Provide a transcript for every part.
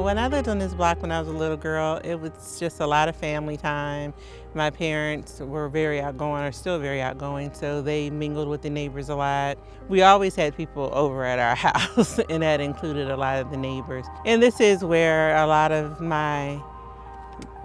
When I lived on this block when I was a little girl, it was just a lot of family time. My parents were very outgoing, are still very outgoing, so they mingled with the neighbors a lot. We always had people over at our house, and that included a lot of the neighbors. And this is where a lot of my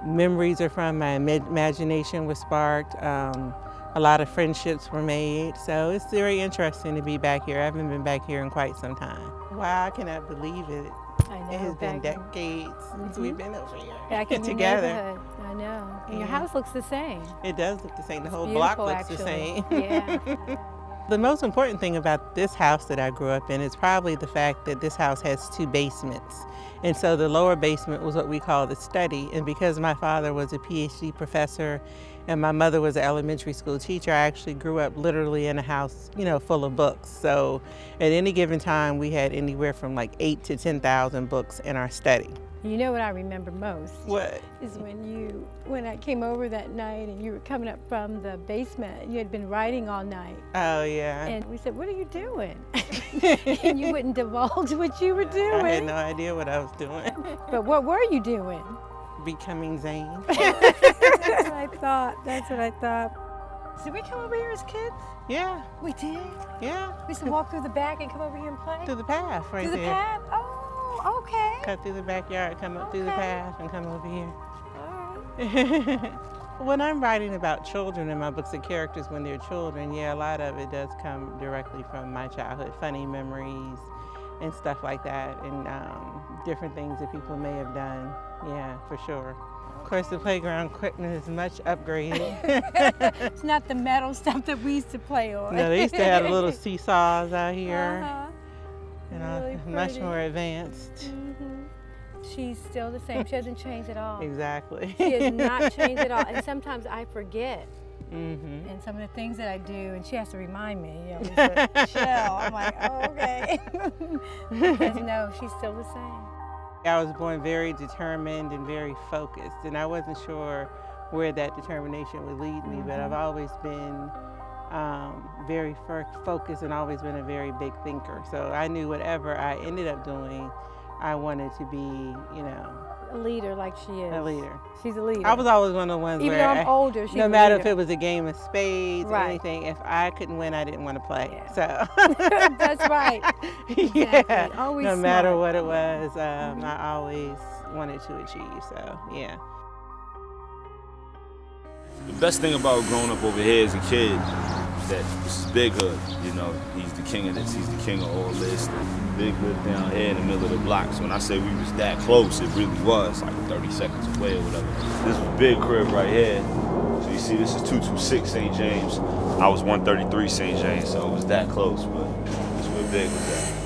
memories are from. My imagination was sparked. A lot of friendships were made, so it's very interesting to be back here. I haven't been back here in quite some time. Wow, I cannot believe it. I know. It has been decades since we've been over here back in together. Your neighborhood. I know. And your house looks the same. It does look the same. The It's whole block looks actually. the same. Yeah. The most important thing about this house that I grew up in is probably the fact that this house has 2 basements. And so the lower basement was what we call the study. And because my father was a PhD professor and my mother was an elementary school teacher, I actually grew up literally in a house, full of books. So at any given time, we had anywhere from like 8,000 to 10,000 books in our study. You know what I remember most? What? Is when I came over that night and you were coming up from the basement. You had been writing all night. Oh, yeah. And we said, what are you doing? And you wouldn't divulge what you were doing. I had no idea what I was doing. But what were you doing? Becoming Zane. That's what I thought. That's what I thought. Did we come over here as kids? Yeah. We did? Yeah. We used to walk through the back and come over here and play? Through the path right there. Through the path? Oh, okay. Cut through the backyard, come up through the path, and come over here. All right. When I'm writing about children in my books and characters when they're children, yeah, a lot of it does come directly from my childhood, funny memories and stuff like that, and different things that people may have done. Yeah, for sure. Of course, the playground equipment is much upgraded. It's not the metal stuff that we used to play on. No, they used to have little seesaws out here. Really much pretty. more advanced. Mm-hmm. She's still the same. She hasn't changed at all. Exactly. She has not changed at all. And sometimes I forget. Mm-hmm. And some of the things that I do, and she has to remind me, Lisa, chill. I'm like, oh, okay. Because no, she's still the same. I was born very determined and very focused, and I wasn't sure where that determination would lead me, but I've always been very focused and always been a very big thinker. So I knew whatever I ended up doing, I wanted to be, A leader like she is. a leader. She's a leader. I was always one of the ones Even where though I'm older, she's no matter a leader. if it was a game of spades or Right. anything, if I couldn't win, I didn't want to play. Yeah. So That's right. yeah, Exactly. Always no matter smart. what it was, I always wanted to achieve. So yeah. The best thing about growing up over here as a kid is that this is Big Hood. He's the king of this. He's the king of all this. Big lived down here in the middle of the block. So when I say we was that close, it really was like 30 seconds away or whatever. This was Big crib right here. So you see, this is 226 St. James. I was 133 St. James, so it was that close. But that's where Big was at.